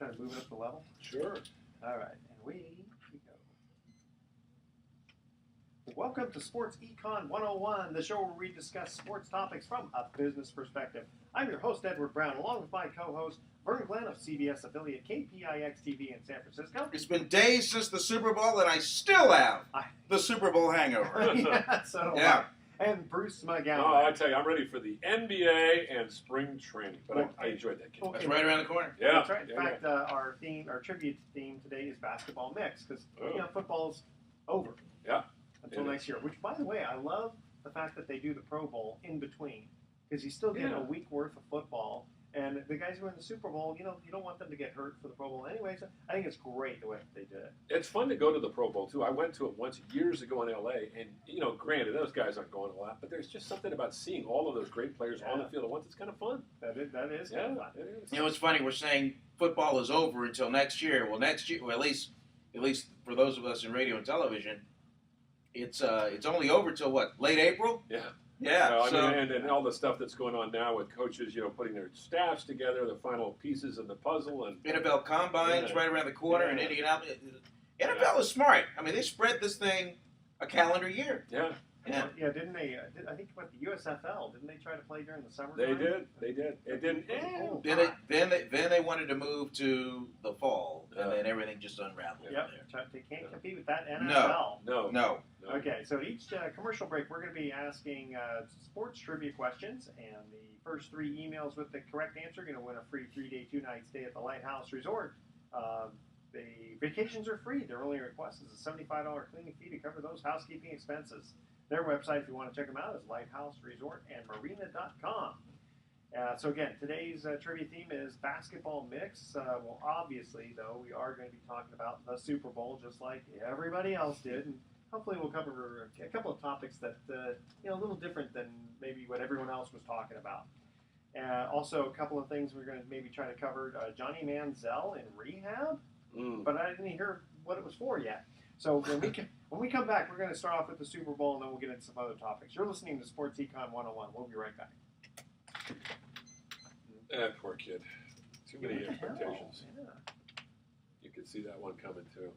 kind of moving up the level? Sure. All right, and we go. Welcome to Sports Econ 101, the show where we discuss sports topics from a business perspective. I'm your host, Edward Brown, along with my co-host, Vern Glenn of CBS affiliate KPIX-TV in San Francisco. It's been days since the Super Bowl, and I still have the Super Bowl hangover. Yeah. And Bruce McGowan. Oh, I tell you, I'm ready for the NBA and spring training. But I enjoyed that game. That's right around the corner. Yeah. That's right. In fact, our tribute theme today is basketball mix, because football's over. Yeah. Until next year. Which, by the way, I love the fact that they do the Pro Bowl in between, because you still get a week worth of football. And the guys who are in the Super Bowl, you don't want them to get hurt for the Pro Bowl anyway. So I think it's great the way they did it. It's fun to go to the Pro Bowl, too. I went to it once years ago in L.A., and, granted, those guys aren't going a lot, but there's just something about seeing all of those great players on the field at once. It's kind of fun. That is kind of fun. It is. It's funny. We're saying football is over until next year. Well, next year, at least for those of us in radio and television, it's only over till what? Late April? Yeah. Yeah. And all the stuff that's going on now with coaches, putting their staffs together, the final pieces in the puzzle, and NFL Combine's right around the corner in Indianapolis. NFL is smart. I mean, they spread this thing a calendar year. Yeah. Yeah, didn't they? I think what the USFL didn't they try to play during the summer? They did. It didn't. Then they wanted to move to the fall, and then everything just unraveled. Yep. They can't compete with that NFL. No. Okay, so each commercial break, we're going to be asking sports trivia questions, and the first 3 emails with the correct answer are going to win a free 3-day, 2-night stay at the Lighthouse Resort. The vacations are free. Their only request is a $75 cleaning fee to cover those housekeeping expenses. Their website, if you want to check them out, is lighthouseresortandmarina.com. So again, today's trivia theme is basketball mix. Well, obviously, though, we are going to be talking about the Super Bowl, just like everybody else did. And hopefully we'll cover a couple of topics that, a little different than maybe what everyone else was talking about. Also, a couple of things we're going to maybe try to cover. Johnny Manziel in rehab, but I didn't hear what it was for yet. So when we come back, we're going to start off with the Super Bowl, and then we'll get into some other topics. You're listening to Sports Econ 101. We'll be right back. Poor kid. Too many expectations. Yeah. You could see that one coming, too.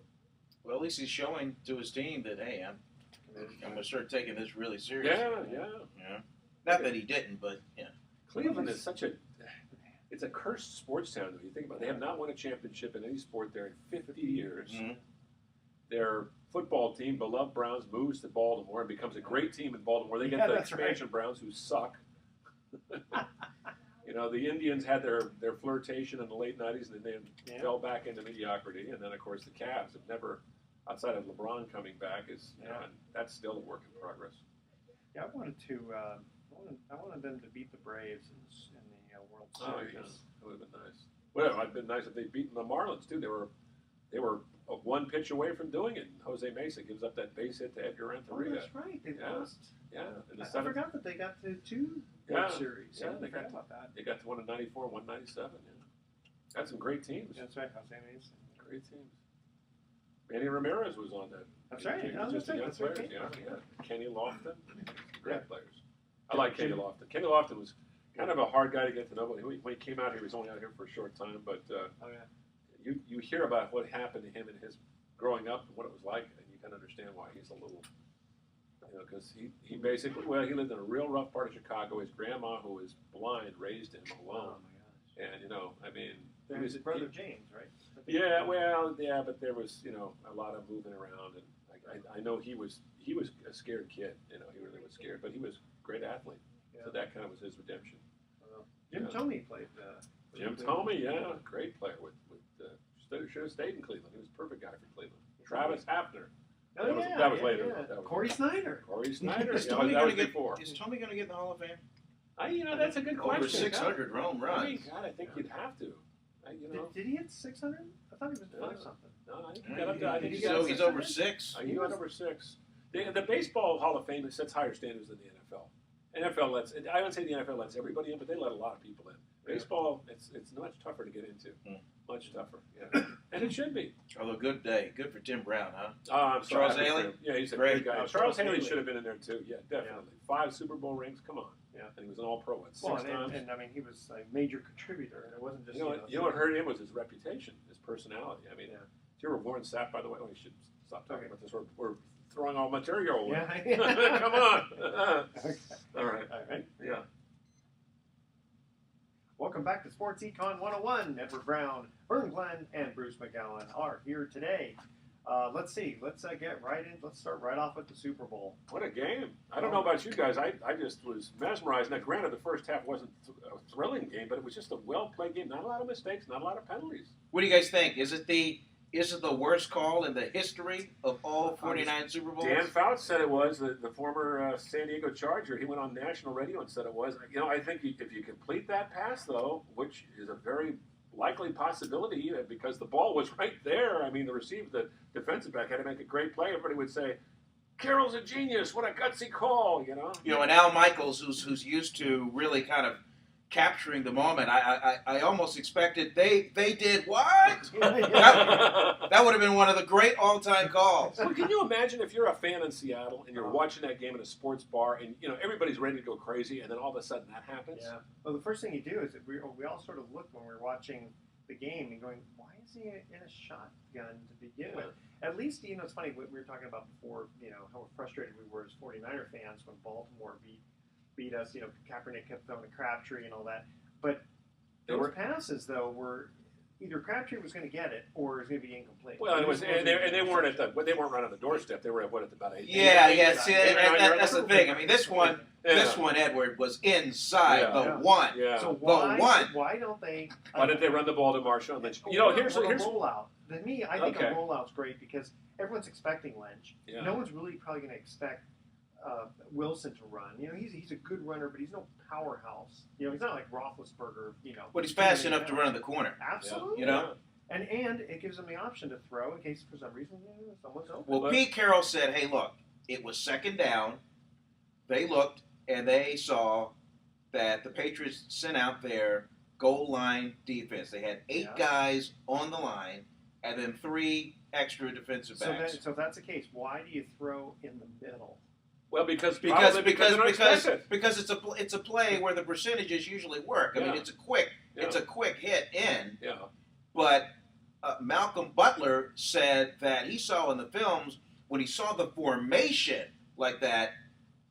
Well, at least he's showing to his team that, hey, I'm going to start taking this really seriously. Yeah. Not that he didn't, but yeah. Cleveland is it's a cursed sports town, when you think about it. They have not won a championship in any sport there in 50 years. Mm-hmm. Their football team, beloved Browns, moves to Baltimore and becomes a great team in Baltimore. They get the expansion Browns, who suck. The Indians had their flirtation in the late 90s, and then they fell back into mediocrity. And then, of course, the Cavs have never, outside of LeBron coming back, and that's still a work in progress. Yeah, I wanted them to beat the Braves in the World Series. Oh, yeah. That would have been nice. Well, it'd been nice if they'd beaten the Marlins, too. They were one pitch away from doing it. Jose Mesa gives up that base hit to Edgar Renteria. Oh, that's right. They lost. Yeah. I forgot that they got to 2 World Series. Yeah, they got about that. They got to one in 94, 197. Yeah. Got some great teams. That's right. Jose Mesa. Great teams. Manny Ramirez was on that. That's right. That's right. Yeah. Kenny Lofton. Great players. I like Kenny Lofton. Kenny Lofton was kind of a hard guy to get to know. When he came out here, he was only out here for a short time, but you hear about what happened to him in his growing up and what it was like, and you can understand why he's a little, because he basically, he lived in a real rough part of Chicago. His grandma, who was blind, raised him alone. Oh my gosh. And there was his brother James, right? But there was a lot of moving around, and I know he was a scared kid. He really was scared, but he was a great athlete. Yeah. So that kind of was his redemption. Jim Thome played. Jim Thome, great player should have stayed in Cleveland. He was a perfect guy for Cleveland. Travis Hafner. That was later. Yeah. Corey Snyder. Is Thome going to get in the Hall of Fame? That's a good question. Over 600 home runs. I think you'd have to. Did he hit 600? I thought he was 5 something. No, I think he got up to. I think he got he's over 6. He got over 6. The Baseball Hall of Fame sets higher standards than the NFL. I don't say the NFL lets everybody in, but they let a lot of people in. Baseball, it's much tougher to get into. Much tougher, and it should be. Although good for Tim Brown, huh? I'm sorry, Charles Haley? Yeah, he's a great guy. Charles Haley should have been in there too. Yeah, definitely. 5 Super Bowl rings. Come on. Yeah. and he was an All-Pro at 6 times. And I mean, he was a major contributor, and it wasn't just. You know what hurt him was his reputation, his personality. I mean, if you were Warren Sapp, by the way, we should stop talking about this. We're throwing all material away. Yeah. Come on. Okay. All right. Yeah. Welcome back to Sports Econ 101. Edward Brown, Vern Glenn, and Bruce McGowan are here today. Let's see. Let's get right in. Let's start right off with the Super Bowl. What a game. I don't know about you guys. I just was mesmerized. Now, granted, the first half wasn't a thrilling game, but it was just a well-played game. Not a lot of mistakes, not a lot of penalties. What do you guys think? Is it the worst call in the history of all 49 Super Bowls? Dan Fouts said it was, the former San Diego Charger. He went on national radio and said it was. I think if you complete that pass, though, which is a very likely possibility because the ball was right there. I mean, the defensive back had to make a great play. Everybody would say, Carroll's a genius. What a gutsy call, And Al Michaels, who's used to really kind of capturing the moment, I almost expected they did what? That would have been one of the great all-time calls. Well, can you imagine if you're a fan in Seattle and you're watching that game in a sports bar and everybody's ready to go crazy, and then all of a sudden that happens? Yeah. Well, the first thing you do is that we all sort of look when we're watching the game and going, why is he in a shotgun to begin with? At least, it's funny, we were talking about before, how frustrated we were as 49er fans when Baltimore beat us, Kaepernick kept throwing a Crabtree and all that. But those passes, though, were either Crabtree was going to get it or it was going to be incomplete. Well, they weren't they weren't right on the doorstep. They were at about 8. Yeah. See, that's the thing. I mean, this one, Edward, was inside the one. Yeah. So why don't they? Why didn't they run the ball to Marshawn Lynch? Here's a rollout. To me, I think a rollout's great because everyone's expecting Lynch. Yeah. No one's really probably going to expect Wilson to run. He's a good runner, but he's no powerhouse. He's not like Roethlisberger. But he's fast enough to run in the corner. Absolutely. And it gives them the option to throw in case for some reason someone's open. Well, Pete Carroll said, "Hey, look, it was second down. They looked and they saw that the Patriots sent out their goal line defense. They had 8 guys on the line and then 3 extra defensive backs. So if that's the case, why do you throw in the middle?" Well, because it's a play where the percentages usually work. I mean, it's a quick hit in. Yeah. But Malcolm Butler said that he saw in the films when he saw the formation like that,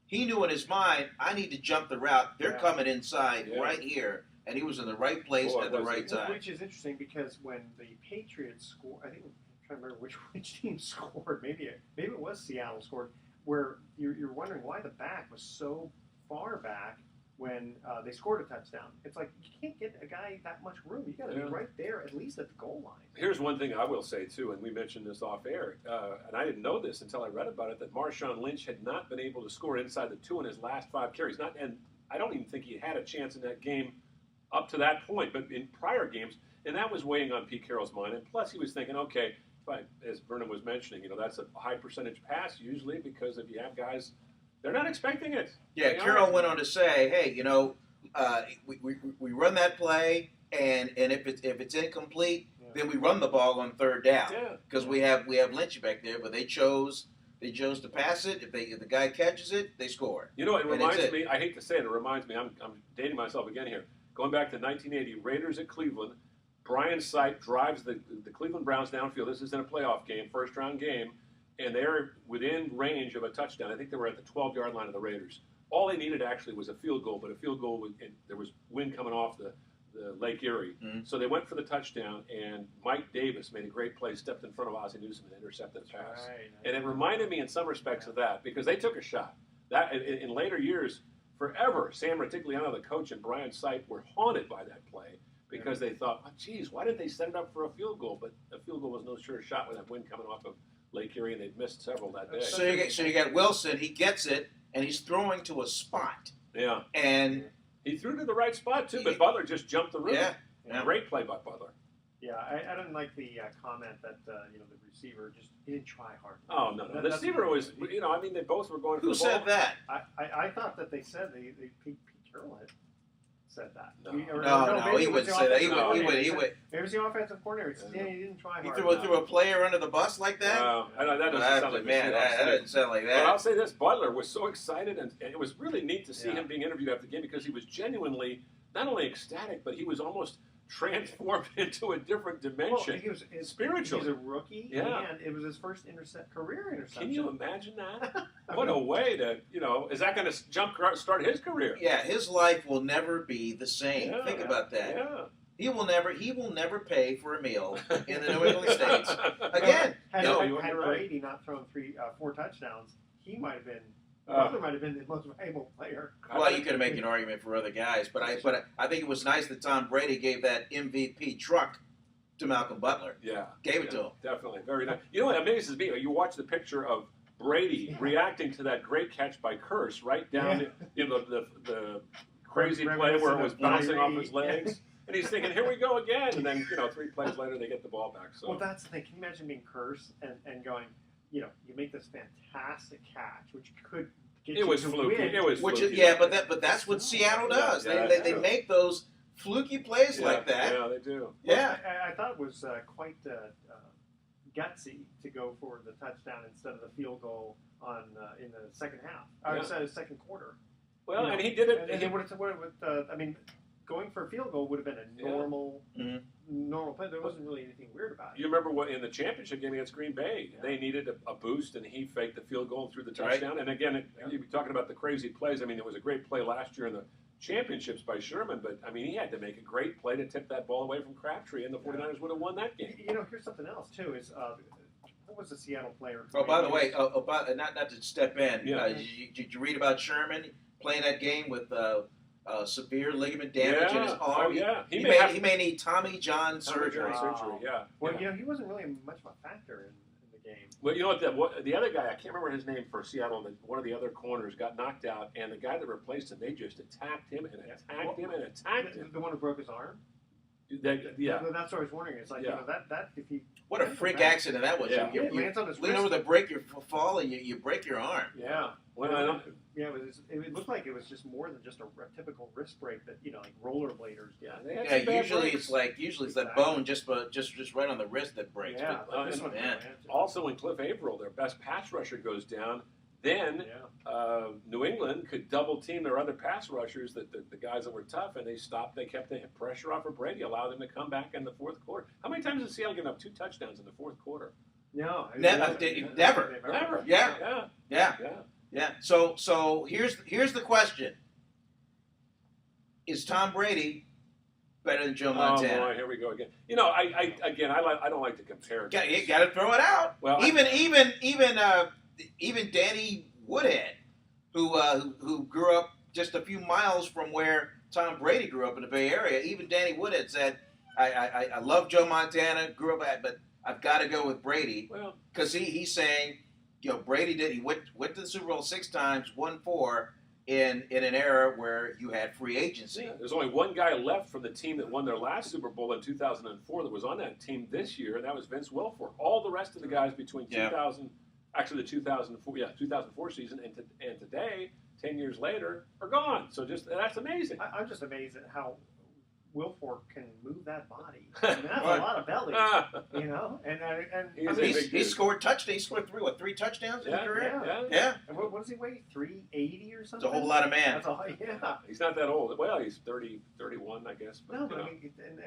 he knew in his mind, I need to jump the route. They're coming inside right here, and he was in the right place at the right time. Which is interesting because when the Patriots scored, I think I'm trying to remember which team scored. Maybe it was Seattle scored. Where you're wondering why the back was so far back when they scored a touchdown. It's like you can't get a guy that much room. You got to be right there, at least at the goal line. Here's one thing I will say too, and we mentioned this off air, and I didn't know this until I read about it, that Marshawn Lynch had not been able to score inside the 2 in his last 5 carries. And I don't even think he had a chance in that game up to that point, but in prior games, and that was weighing on Pete Carroll's mind. And plus, he was thinking, okay. But as Vernon was mentioning, that's a high percentage pass usually because if you have guys, they're not expecting it. Yeah, Carroll went on to say, hey, we run that play, and if it's incomplete, then we run the ball on 3rd down because we have Lynch back there, but they chose to pass it. If the guy catches it, they score. It reminds me. I hate to say it. It reminds me. I'm dating myself again here. Going back to 1980, Raiders at Cleveland. Brian Sipe drives the Cleveland Browns downfield. This is in a playoff game, first-round game, and they're within range of a touchdown. I think they were at the 12-yard line of the Raiders. All they needed actually was a field goal, but a field goal, there was wind coming off the Lake Erie. Mm-hmm. So they went for the touchdown, and Mike Davis made a great play, stepped in front of Ozzie Newsome and intercepted the pass. Right. And it reminded me in some respects of that because they took a shot. That in later years, forever, Sam Retigliano, the coach, and Brian Sipe were haunted by that play. Because they thought, oh, geez, why didn't they set it up for a field goal? But a field goal was no sure shot with that wind coming off of Lake Erie, and they'd missed several that day. So you got Wilson. He gets it, and he's throwing to a spot. Yeah. And he threw to the right spot, too, but Butler just jumped the route. Yeah. Great play by Butler. Yeah, I didn't like the comment that, the receiver he didn't try hard. Oh, no. The receiver was, they both were going for the ball. Who said that? I thought that they said Pete Carroll had. said that. No. No, he wouldn't say that. He would. It was the offensive coordinator. He didn't try hard. He threw a player under the bus like that? That doesn't sound like that doesn't sound like that. But I'll say this, Butler was so excited, and it was really neat to see him being interviewed after the game because he was genuinely not only ecstatic, but he was almost transformed into a different dimension. Well, he was spiritually. He was a rookie, and it was his first career interception. Can you imagine that? What a way to, is that going to start his career? Yeah, his life will never be the same. Think about that. Yeah. He will never pay for a meal in the New England States again. Had Brady not thrown 4 touchdowns, he might have been. Butler might have been the most valuable player. Well, you could make an argument for other guys, but I think it was nice that Tom Brady gave that MVP truck to Malcolm Butler. Yeah, gave it to him. Definitely, very nice. You know what amazes me? You watch the picture of Brady reacting to that great catch by Curse right down the crazy play where it was bouncing off his legs. And he's thinking, here we go again. And then, 3 plays later, they get the ball back. So. Well, that's the thing. Can you imagine being Curse and going, you make this fantastic catch, which could get you to win. It was fluky. But that's what Seattle does. They make those fluky plays like that. Yeah, they do. Yeah. Well, I thought it was quite gutsy to go for the touchdown instead of the field goal in the second half. Instead of the second quarter. Well, and he did it. Going for a field goal would have been a normal play. There wasn't really anything weird about it. You remember what in the championship game against Green Bay, they needed a boost, and he faked the field goal and threw the touchdown. Right. And again, you'd be talking about the crazy plays. I mean, there was a great play last year in the championships by Sherman, but I mean, he had to make a great play to tip that ball away from Crabtree, and the 49ers would have won that game. Here's something else too. Is what was the Seattle player? Oh, by the way, not to step in. Did you read about Sherman playing that game with? Severe ligament damage in his arm. Oh, yeah. He may need Tommy John surgery. Well, he wasn't really much of a factor in the game. Well, you know what? The other guy, I can't remember his name for Seattle. One of the other corners got knocked out, and the guy that replaced him, they just attacked him and attacked him. The one who broke his arm. That's what I was wondering. It's like that if he. What a freak accident that was! Yeah. You lean over to break your fall, and you break your arm. Yeah. Well, it looked like it was just more than just a typical wrist break that like rollerbladers get. Yeah, usually it's that bone just right on the wrist that breaks. Yeah, also when Cliff Averill, their best pass rusher, goes down, then New England could double team their other pass rushers, the guys that were tough, and they kept the pressure off of Brady, allowed them to come back in the fourth quarter. How many times has Seattle given up 2 touchdowns in the fourth quarter? No, never. Yeah. So here's the question: is Tom Brady better than Joe Montana? Oh boy, here we go again. I don't like to compare. You got to throw it out. Well, even Danny Woodhead, who grew up just a few miles from where Tom Brady grew up in the Bay Area, even Danny Woodhead said, "I love Joe Montana, grew up but I've got to go with Brady because he's saying." Brady did. He went to the Super Bowl 6 times, won 4 in an era where you had free agency. Yeah, there's only one guy left from the team that won their last Super Bowl in 2004 that was on that team this year, and that was Vince Wilfork. All the rest of the guys between 2004 season and today, 10 years later, are gone. So that's amazing. I'm just amazed at how Wilfork can move that body. I mean, that's a lot of belly, And he scored touchdowns. He scored 3 touchdowns in his career? Yeah. And what does he weigh? 380 or something? It's a whole lot of man. He's not that old. Well, he's 30, 31, I guess. But, no, but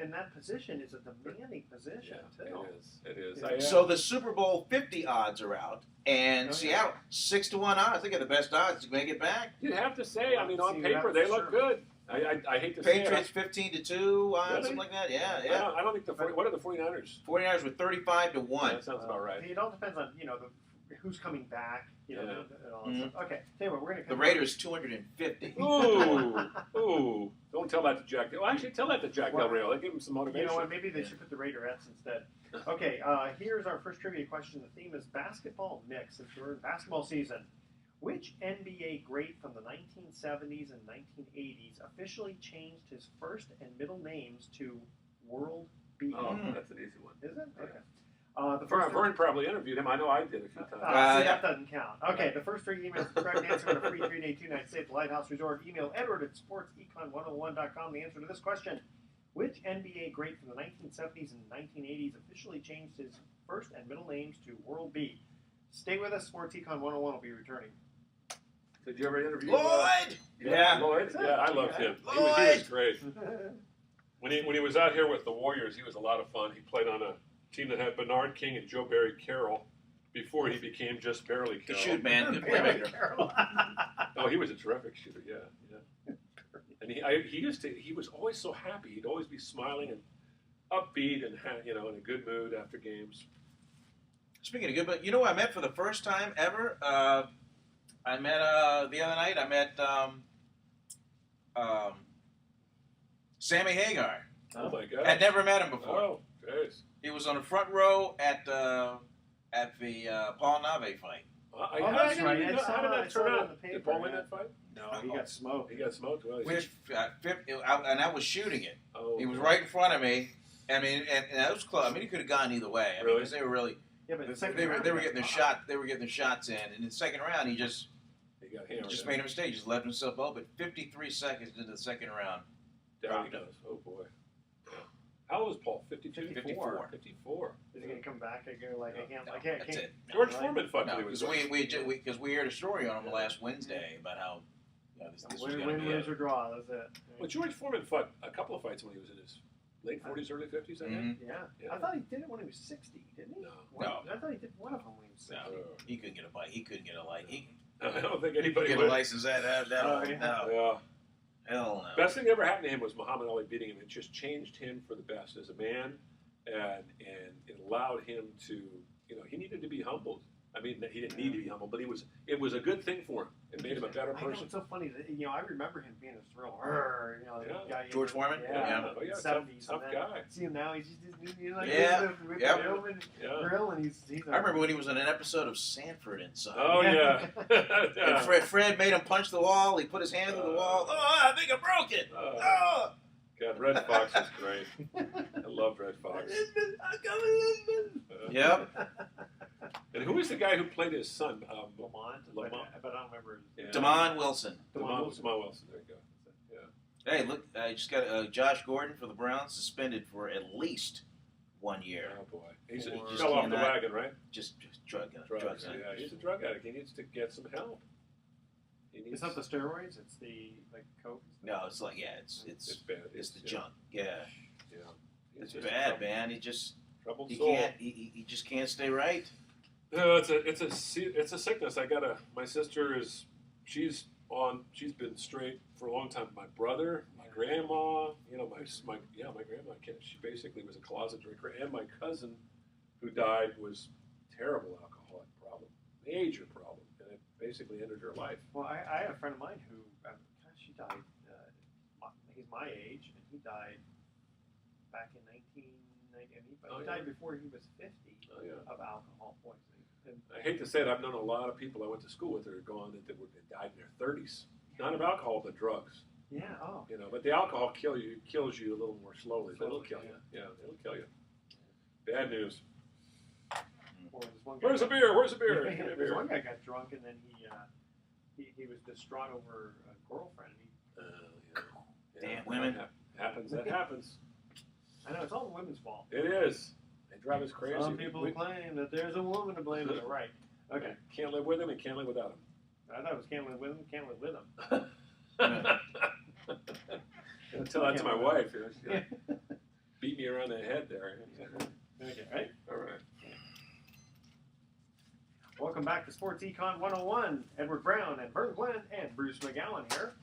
and that position is a demanding position, too. It is. So the Super Bowl 50 odds are out, and Seattle, 6-1 odds. They got the best odds to make it back. You'd have to say, on paper, they look good. I hate to say Patriots 15-2, something like that. Yeah. I don't think what are the 49ers? 49ers were 35-1. That sounds about right. It all depends on who's coming back. And all that stuff. Okay, tell you what, we're gonna. The Raiders 250. Ooh! Don't tell that to Jack. Well, actually, tell that to Jack Del Rio. That gave him some motivation. You know what? Maybe they should put the Raiderettes instead. Okay, here's our first trivia question. The theme is basketball mix. Since we're in basketball season. Which NBA great from the 1970s and 1980s officially changed his first and middle names to World Beat? Oh, that's an easy one. Is it? Okay. Vern probably interviewed him. I know I did a few times. See, that doesn't count. Okay, the first 3 emails, the correct answer, and a free 3-day 2-night stay at the Lighthouse Resort. Email Edward at sportsecon101.com. The answer to this question: which NBA great from the 1970s and 1980s officially changed his first and middle names to World B? Stay with us. Sports Econ 101 will be returning. Did you ever interview Lloyd? Lloyd? Yeah, I loved him. He was great. When he was out here with the Warriors, he was a lot of fun. He played on a team that had Bernard King and Joe Barry Carroll before he became just barely Carroll. Good shoot, man. Good playmaker. Oh, he was a terrific shooter. Yeah. And he was always so happy. He'd always be smiling and upbeat and in a good mood after games. Speaking of good, but I met for the first time ever. I met the other night. I met Sammy Hagar. Oh my God! I'd never met him before. Oh, jeez. He was on the front row at the Paul Nave fight. That's right. How did that turn out? Did Paul win that fight? No, he got smoked. He got smoked. Well, and I was shooting it. Oh, he was right in front of me. I mean, and that was close. I mean, he could have gone either way. I mean, because they were really. Yeah, but they were getting their shot. They were getting their shots in. And in the second round, he just made a mistake. He just left himself open. 53 seconds into the second round. Down he goes. Oh boy. How old is Paul? 52? 54. 54. Is he going to come back again? I can't. That's it. George Foreman fought No, till he was. because we heard a story on him last Wednesday about how this was going to be win, lose, or draw. That's it. Well, George Foreman fought a couple of fights when he was in his late 40s, early 50s, I think. Yeah. I thought he did it when he was 60, didn't he? No. I thought he did one of them when he was 60. No, he couldn't get a bite. He couldn't get a license. I don't think anybody get would. a license that Oh, old. yeah. No. Yeah. Hell no. Best thing that ever happened to him was Muhammad Ali beating him. It just changed him for the best as a man, and it allowed him to, he needed to be humbled. I mean, he didn't need to be humbled, but it was a good thing for him. It made him a better person. I know, it's so funny that, I remember him being a thrill. Guy, George Foreman? Yeah. 70s. Tough guy. See him now, he's just with Yep. the grill, and he's I remember when he was on an episode of Sanford and Son. Oh, yeah. And Fred made him punch the wall. He put his hand to the wall. Oh, I think I broke it. God, Red Fox was great. I loved Red Fox. Yep. And who was the guy who played his son? Lamont. But I don't remember. Damon Wilson. Damon Wilson. There you go. Yeah. Hey, look, I just got Josh Gordon for the Browns suspended for at least 1 year. Oh, boy. He just fell off the wagon, right? Just drugs. Yeah, he's a drug addict. He needs to get some help. It's not the steroids. It's the coke. No, it's it's bad. It's the junk. Yeah. It's bad, man. He just troubled he soul. can't. He just can't stay right. No, it's a sickness. My sister she's been straight for a long time. My brother, my grandma, my grandma. She basically was a closet drinker, and my cousin, who died, was terrible alcoholic problem, major problem, and it basically ended her life. Well, I had a friend of mine who, she died. He's my age, and he died back in 1990. He died before he was 50 of alcohol poisoning. And I hate to say it, I've known a lot of people I went to school with that are gone that died in their 30s. Not of alcohol, but drugs. Yeah. Oh. But the alcohol kills you a little more slowly. But it'll kill you. Yeah, it'll kill you. Bad news. Where's the beer? Where's the beer? There's one guy got drunk and then he was distraught over a girlfriend. Damn women. That happens. I know, it's all the women's fault. It is. They drive us crazy. Some people claim that there's a woman to blame. They're right. Okay. Can't live with him and can't live without him. I thought it was can't live with him, can't live with him. I'll tell that to my wife. Beat me around the head there. Okay, right? All right. Welcome back to Sports Econ 101. Edward Brown and Vern Glenn and Bruce McGowan here.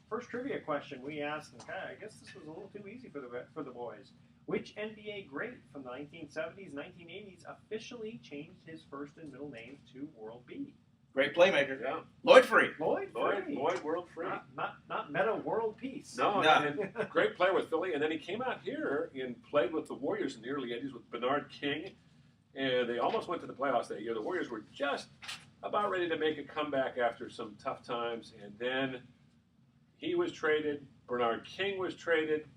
First trivia question we asked, and I guess this was a little too easy for the boys. Which NBA great from the 1970s, 1980s officially changed his first and middle names to World B? Great playmaker. Yeah. Lloyd Free. Lloyd World Free. Not Meta World Peace. No. And great player with Philly. And then he came out here and played with the Warriors in the early 80s with Bernard King. And they almost went to the playoffs that year. The Warriors were just about ready to make a comeback after some tough times. And then he was traded. Bernard King was traded.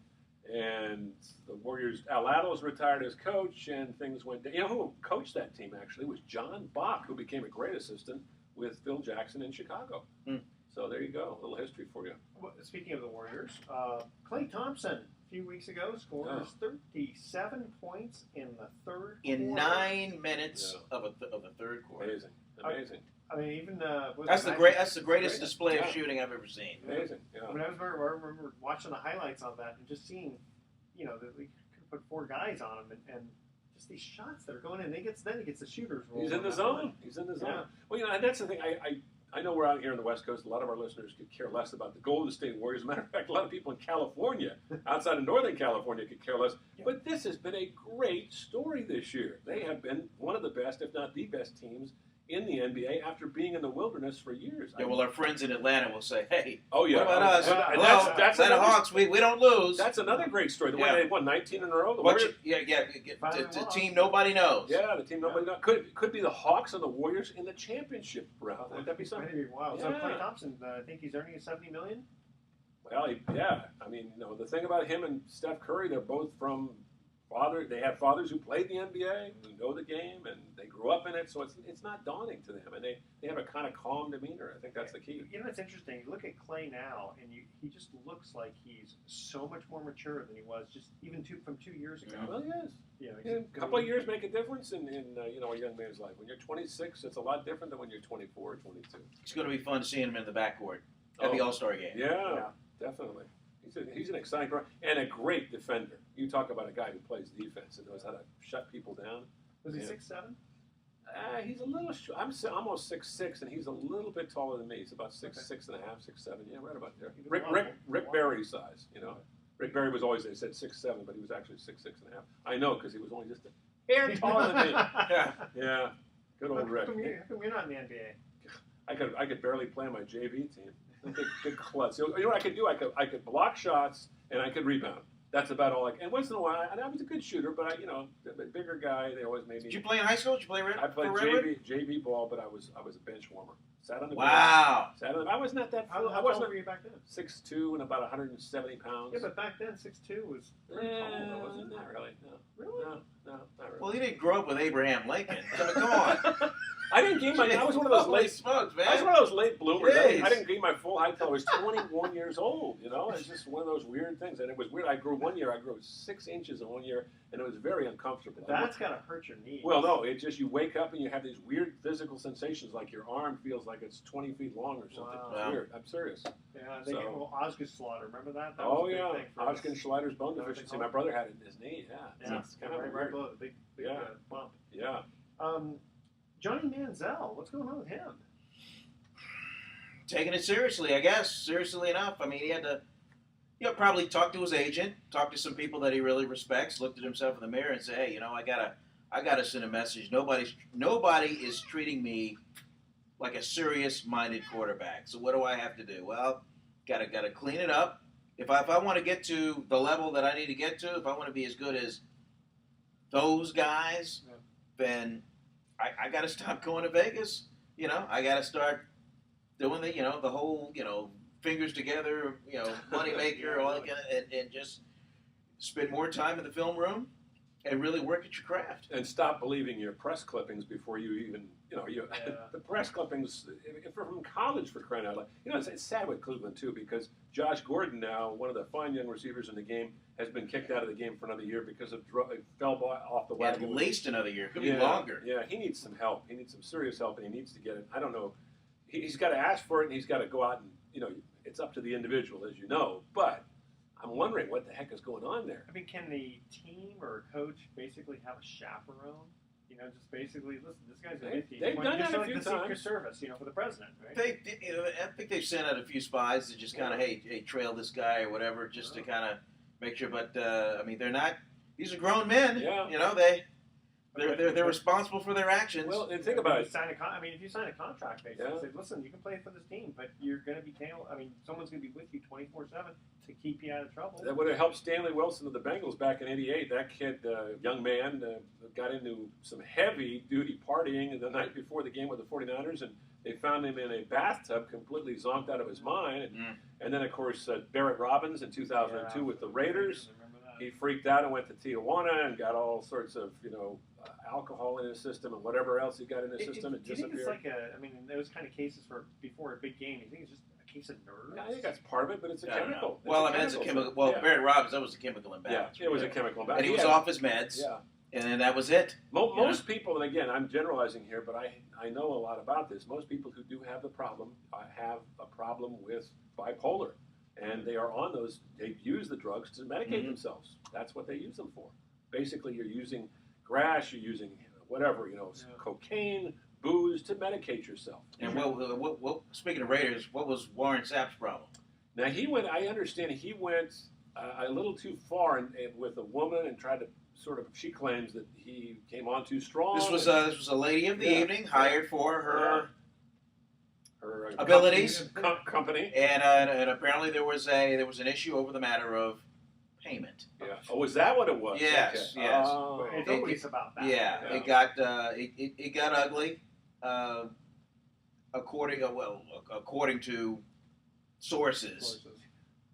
And the Warriors, Al Attles retired as coach, and things went down. You know who coached that team, actually, was John Bach, who became a great assistant with Phil Jackson in Chicago. So there you go, a little history for you. Well, speaking of the Warriors, Klay Thompson, a few weeks ago, scored 37 points in the third in quarter. 9 minutes of the third quarter. Amazing. I mean, even that's the greatest display of shooting I've ever seen. Amazing. I mean, I remember watching the highlights on that and just seeing, you know, that we could put 4 guys on him and just these shots that are going in. Then he gets the shooters roll. He's in the zone. He's in the zone. Yeah. Well, you know, and that's the thing. I know we're out here on the West Coast. A lot of our listeners could care less about the Golden State Warriors. As a matter of fact, a lot of people in California, outside of Northern California, could care less. Yeah. But this has been a great story this year. They have been one of the best, if not the best teams in the NBA after being in the wilderness for years. Yeah, well, our friends in Atlanta will say, hey, what about us? And Well, that's Atlanta Hawks, we don't lose. That's another great story. The way they won 19 in a row. The team nobody knows. Yeah, the team nobody knows. Could be the Hawks and the Warriors in the championship round. Would that be something? Wow. Yeah. So Klay Thompson, I think he's earning $70 million. Well, I mean, you know, the thing about him and Steph Curry, they're both from they have fathers who played the NBA, who know the game, and they grew up in it, so it's not daunting to them, and they have a kind of calm demeanor. I think that's the key. You know, it's interesting. You look at Klay now, and he just looks like he's so much more mature than he was just even from 2 years ago. Well, he is. You know, A couple of years make a difference in you know, a young man's life. When you're 26, it's a lot different than when you're 24 or 22. It's going to be fun seeing him in the backcourt at the All-Star game. Yeah, definitely. He's an exciting player and a great defender. You talk about a guy who plays defense and knows how to shut people down. Was he 6'7"? He's a little short. I'm almost 6'6", and he's a little bit taller than me. He's about 6'6.5", 6'7". Yeah, right about there. Rick Barry size, you know. Rick Barry was always, they said 6'7", but he was actually 6'6.5". I know, because he was only just a hair taller than me. Yeah. Good old Rick. How come you're not in the NBA? I could barely play on my JV team. Big klutz. You know what I could do? I could block shots and I could rebound. That's about all. And once in a while, I was a good shooter, but a bigger guy. They always made me. Did you play in high school? Did you play I played JV ball, but I was a bench warmer. Sat on the bench. I was not that. How tall were you back then? 6'2" and about 170 pounds. Yeah, but back then 6'2" was pretty tall, wasn't it? Not really. No. Really? No, not really. Well, you didn't grow up with Abraham Lincoln. I mean, come on. I didn't gain my. I was one of those late smokes, man. I was one of those late bloomers. Jeez. I didn't gain my full height until I was 21 years old. You know, it's just one of those weird things, and it was weird. I grew 6 inches in 1 year, and it was very uncomfortable. That's gotta hurt your knees. Well, no, it's just you wake up and you have these weird physical sensations, like your arm feels like it's 20 feet long or something. Wow. It's weird. I'm serious. Yeah, they gave Osgood Slaughter. Remember that? That Oh was a big yeah, thing for Hodgkin us. Schneider's bone deficiency. My brother had it in his knee. Yeah, it's kind of right weird. below the big bump. Yeah. Johnny Manziel, what's going on with him? Taking it seriously, I guess. Seriously enough. I mean, he had to, probably talk to his agent, talk to some people that he really respects, looked at himself in the mirror and say, hey, I gotta send a message. Nobody is treating me like a serious-minded quarterback. So what do I have to do? Well, gotta clean it up. If I want to get to the level that I need to get to, if I want to be as good as those guys, then I got to stop going to Vegas. I got to start doing the whole, fingers together, money maker, all that kind of, and just spend more time in the film room and really work at your craft. And stop believing your press clippings before you even, the press clippings, if we're from college, for crying out loud. It's sad with Cleveland, too, because Josh Gordon now, one of the fine young receivers in the game, has been kicked out of the game for another year because of fell off the wagon. At least another year. Could be longer. Yeah, he needs some help. He needs some serious help, and he needs to get it. I don't know. He's got to ask for it, and he's got to go out and, it's up to the individual, as you know. But I'm wondering what the heck is going on there. I mean, can the team or coach basically have a chaperone? Just basically, listen, this guy's a good team. They've done that a few times. Secret Service, for the president, right? I think they've sent out a few spies to just kind of, hey, trail this guy or whatever, just to kind of make sure. But I mean, they're not. These are grown men. Yeah. They're responsible for their actions. Well, and think about it. If you sign a contract, basically, say, listen, you can play for this team, but you're going to be someone's going to be with you 24/7 to keep you out of trouble. That would have helped Stanley Wilson of the Bengals back in '88. That kid, young man, got into some heavy-duty partying the night before the game with the 49ers, and they found him in a bathtub, completely zonked out of his mind. And then, of course, Barrett Robbins in 2002 with the Raiders. he freaked out and went to Tijuana and got all sorts of, alcohol in his system and whatever else he got in his system. Do you think it's like those kind of cases for before a big game, you think it's just a case of nerves? Yeah, I think that's part of it, but it's a chemical. Well, it's a chemical. Well, Barry Robbins, that was a chemical imbalance. Yeah, it was a chemical imbalance. And he was off his meds. Yeah. And then that was it. Most people, and again, I'm generalizing here, but I know a lot about this. Most people who do have the problem have a problem with bipolar. And they are on those, they use the drugs to medicate themselves. That's what they use them for. Basically, you're using grass, you're using whatever, cocaine, booze to medicate yourself. And what speaking of Raiders, what was Warren Sapp's problem? Now, I understand he went a little too far and with a woman and tried to she claims that he came on too strong. This was a lady of the evening hired for her abilities company, and apparently there was an issue over the matter of payment. Yeah. Oh, was that what it was? Yes. Okay. Yes. Oh. It's always about that. Yeah. It got ugly. According to sources.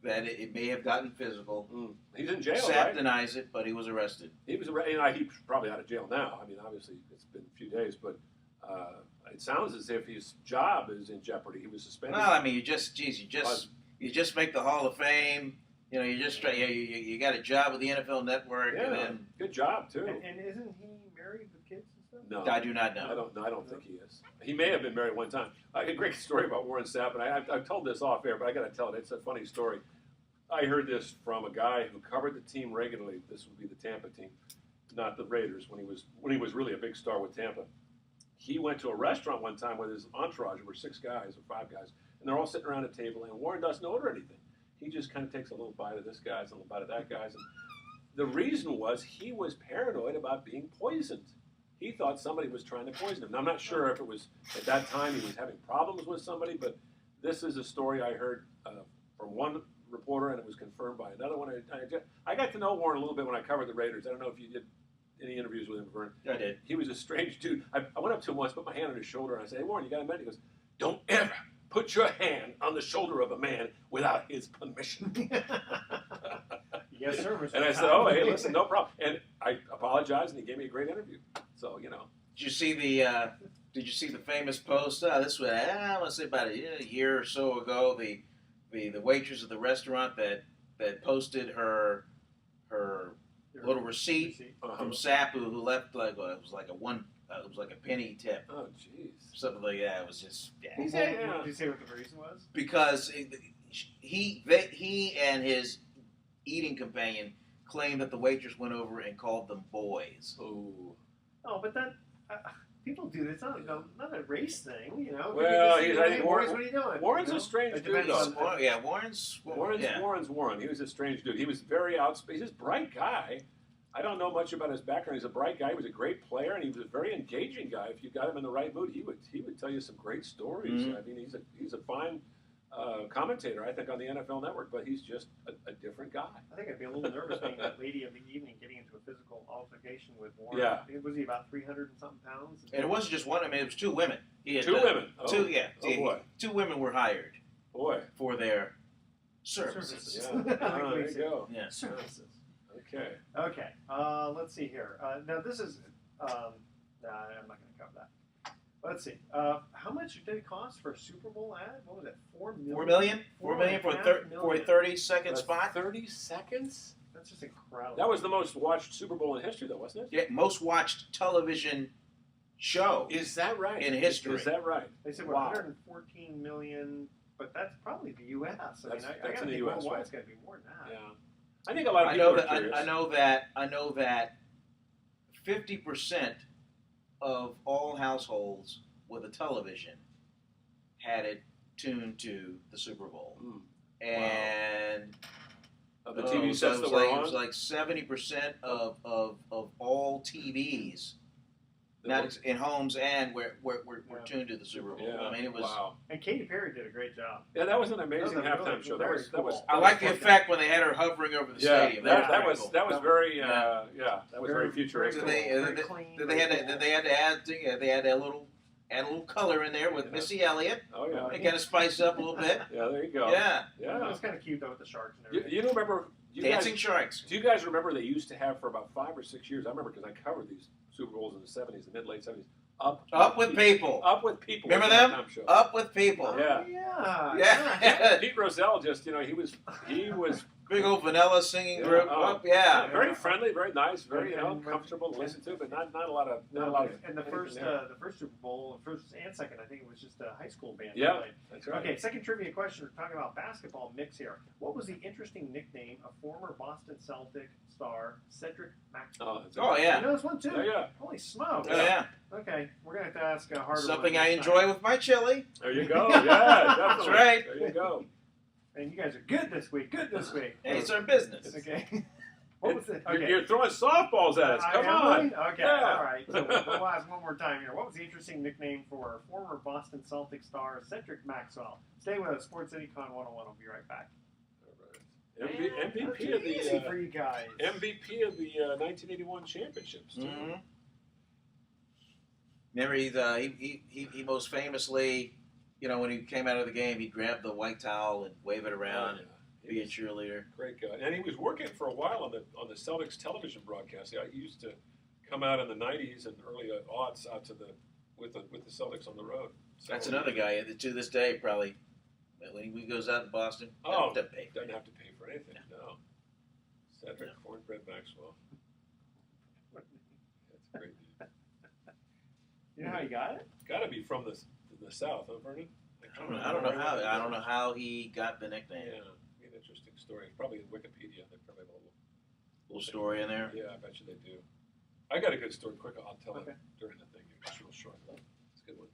That it may have gotten physical. He's in jail, Sapp denies it, but he was arrested. He was he's probably out of jail now. I mean, obviously, it's been a few days, but it sounds as if his job is in jeopardy. He was suspended. Well, I mean, you just make the Hall of Fame. You got a job with the NFL Network. Yeah, and then, good job, too. And isn't he married with kids and stuff? No. I do not know. I don't think he is. He may have been married one time. I got a great story about Warren Sapp, and I've told this off air, but I got to tell it. It's a funny story. I heard this from a guy who covered the team regularly. This would be the Tampa team, not the Raiders, when he was really a big star with Tampa. He went to a restaurant one time with his entourage. There were 6 guys or 5 guys, and they're all sitting around a table, and Warren doesn't order anything. He just kind of takes a little bite of this guy's, a little bite of that guy's. And the reason was he was paranoid about being poisoned. He thought somebody was trying to poison him. Now, I'm not sure if it was at that time he was having problems with somebody, but this is a story I heard from one reporter, and it was confirmed by another one. I got to know Warren a little bit when I covered the Raiders. I don't know if you did any interviews with him, Vern. I did. He was a strange dude. I went up to him once, put my hand on his shoulder, and I said, "Hey, Warren, you got a minute?" He goes, "Don't ever put your hand on the shoulder of a man without his permission." Yes, sir. Mr. And I said, "Oh, hey, listen, no problem." And I apologized, and he gave me a great interview. So, Did you see the famous post? This was I want to say about a year or so ago. The waitress at the restaurant that posted her little receipt from Sapp who left it was like a penny tip. Oh, jeez. Something like that. It was just Did you say what the reason was? Because he and his eating companion claimed that the waitress went over and called them boys. Oh. Oh, but that people do this. It's not a race thing, Well, I think Warren, what are you doing? Warren's a strange dude. Warren's Warren. He was a strange dude. He was very outspoken. He's a bright guy. I don't know much about his background. He's a bright guy. He was a great player, and he was a very engaging guy. If you got him in the right mood, he would tell you some great stories. Mm-hmm. I mean, he's a fine commentator, I think, on the NFL Network, but he's just a different guy. I think I'd be a little nervous being that lady of the evening getting into a physical altercation with Warren. Yeah. Was he about 300 and something pounds? And it wasn't just one. I mean, it was 2 women. He had, 2 women. Oh. 2, yeah. Oh, boy. 2 women were hired. Boy. For their services. Yeah. There you go. Yeah. Services. Okay. Okay. Let's see here. Now this is. I'm not going to cover that. Let's see. How much did it cost for a Super Bowl ad? What was it? $4 million. $4 million for a 30-second spot. 30 seconds. That's just incredible. That was the most watched Super Bowl in history, though, wasn't it? Yeah, most watched television show. Is that right? In history. Is that right? They said 114 million, but that's probably the U.S. I got to think worldwide it's going to be more than that. Yeah. I think a lot of people are curious. I know that 50% of all households with a television had it tuned to the Super Bowl. And of the TV sets that were on? It was like 70% of all TVs, not in homes and were tuned to the Super Bowl. Yeah. I mean, it was. Wow. And Katy Perry did a great job. Yeah, that was an amazing halftime show. That was. I like the effect when they had her hovering over the stadium. That was very that was very futuristic. They had to add a little color in there with Missy Elliott. Oh yeah. They kind of spice up a little bit. Yeah, there you go. Yeah. It was kind of cute though with the sharks and everything. You remember Dancing Sharks. Do you guys remember they used to have for about 5 or 6 years? I remember because I covered these Super Bowls in the 70s, the mid-late 70s. Up with people. Up with people. Remember them? Up with people. Yeah. Yeah. Pete Rozelle just, he was big old vanilla singing group. Very friendly, very nice, very comfortable to listen to, but not a lot of. And the first Super Bowl, first and second, I think it was just a high school band. Yeah, that's right. Okay, second trivia question. We're talking about basketball mix here. What was the interesting nickname of former Boston Celtic star Cedric Maxwell? Oh yeah. You know this one too. Yeah. Holy smokes. Oh yeah. Okay, we're gonna have to ask a harder. Something I enjoy with my chili. There you go. Yeah, definitely. That's right. There you go. And you guys are good this week. Good this week. Hey, it's our business. Okay. What was it? Okay. You're throwing softballs at us. Come on. Okay. Yeah. All right. So we'll ask one more time here. What was the interesting nickname for former Boston Celtic star Cedric Maxwell? Stay with us. Sports Econ 101. We'll be right back. MVP of the easy for you guys. MVP of the 1981 championships. Mm-hmm. Remember, he most famously, when he came out of the game, he'd grab the white towel and wave it around and be a cheerleader. Great guy, and he was working for a while on the Celtics television broadcast. He used to come out in the '90s and early aughts out to with the Celtics on the road. So, that's another guy that to this day probably when he goes out in Boston, doesn't have to pay for anything. No. Cedric Cornbread Maxwell. That's a great name. You know how he got it? Got to be from the South, huh, Vernon? I don't know how he got the nickname. Yeah, an interesting story. Probably in Wikipedia. They probably have a little story in there. Yeah, I bet you they do. I got a good story. Quick, I'll tell it during the thing. Just real short. It's a good one.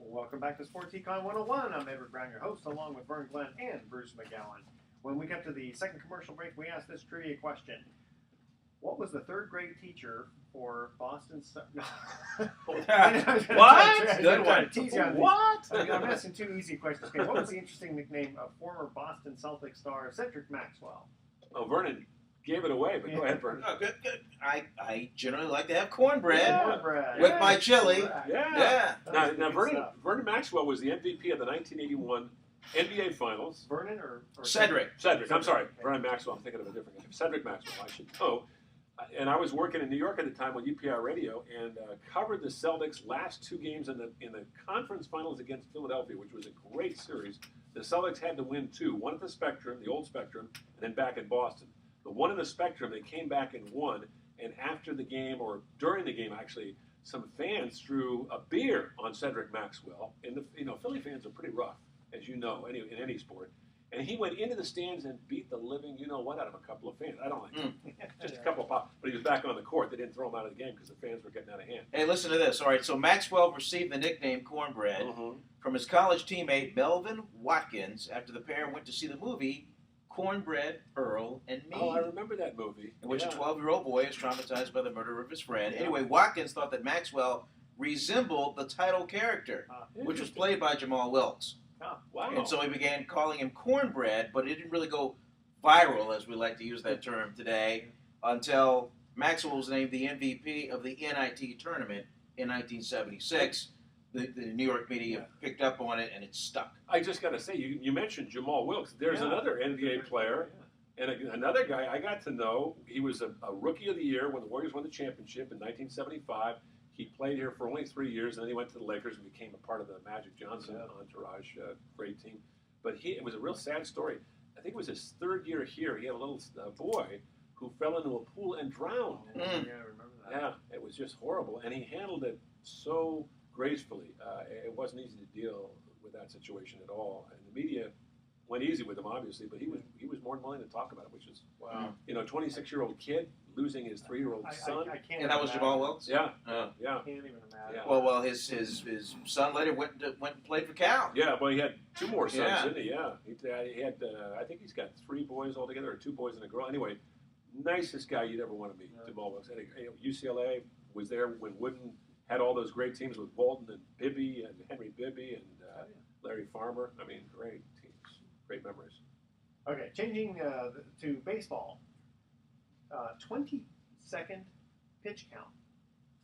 Welcome back to Sports Econ 101. I'm Edward Brown, your host, along with Vern Glenn and Bruce McGowan. When we come to the second commercial break, we ask this trivia question. What was the third grade teacher for Boston? What? Good one. What? I'm asking two easy questions. Okay, what was the interesting nickname of former Boston Celtic star Cedric Maxwell? Oh, Vernon gave it away, but go ahead, Vernon. Oh, good. I generally like to have cornbread Cornbread. with my chili. Yeah. Now Vernon Maxwell was the MVP of the 1981 NBA Finals. Vernon or Cedric? Cedric. I'm sorry. Vernon Maxwell. I'm thinking of a different guy. Cedric Maxwell, I should know. And I was working in New York at the time with UPI Radio and covered the Celtics' last two games in the conference finals against Philadelphia, which was a great series. The Celtics had to win two, one at the Spectrum, the old Spectrum, and then back in Boston. The one in the Spectrum, they came back and won. And after the game, or during the game, actually, some fans threw a beer on Cedric Maxwell. And Philly fans are pretty rough, as you know, in any sport. And he went into the stands and beat the living you-know-what out of a couple of fans. I don't like him. Just a couple of pop. But he was back on the court. They didn't throw him out of the game because the fans were getting out of hand. Hey, listen to this. All right, so Maxwell received the nickname Cornbread from his college teammate Melvin Watkins after the pair went to see the movie Cornbread, Earl, and Me. Oh, I remember that movie. In which a 12-year-old boy is traumatized by the murder of his friend. Yeah. Anyway, Watkins thought that Maxwell resembled the title character, which was played by Jamal Wilkes. Oh, wow. And so he began calling him Cornbread, but it didn't really go viral, as we like to use that term today, until Maxwell was named the MVP of the NIT tournament in 1976. The New York media picked up on it, and it stuck. I just got to say, you mentioned Jamal Wilkes. There's another NBA player and another guy I got to know. He was a Rookie of the Year when the Warriors won the championship in 1975. He played here for only 3 years, and then he went to the Lakers and became a part of the Magic Johnson entourage, great team. But it was a real sad story. I think it was his third year here. He had a little boy who fell into a pool and drowned. Yeah, I remember that. Yeah, it was just horrible. And he handled it so gracefully. It wasn't easy to deal with that situation at all. And the media went easy with him, obviously, but he was more than willing to talk about it, which is, 26-year-old kid losing his 3-year-old son. I can't and that was Jamal Wilkes? Yeah. I can't even imagine. Yeah. Well, his son later went and played for Cal. Yeah, well, he had 2 more sons, didn't he? Yeah. He had, I think he's got 3 boys altogether, or 2 boys and a girl. Anyway, nicest guy you'd ever want to meet, Jamal Wilkes. UCLA was there when Wooden had all those great teams with Bolton and Bibby and Henry Bibby and Larry Farmer. I mean, great teams, great memories. Okay, changing to baseball. 20-second pitch count.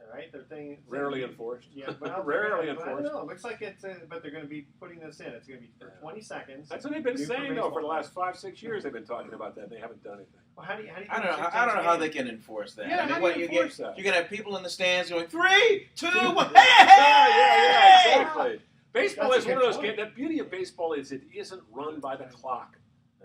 All right, their thing. Rarely enforced. Yeah, well, Rarely I don't enforced. know. It looks like it's, but they're going to be putting this in. It's going to be for 20 seconds. That's what they've been New for saying though for the baseball. last 5-6 years. They've been talking about that. And they haven't done anything. Well, how do you I don't know. I don't know how they can enforce that. Yeah, I mean, how do what you you enforce get? that? You're gonna have people in the stands going 3, 2, 1. Yeah, exactly. Baseball That's is a one good of those point. games. The beauty of baseball is it isn't run by the clock.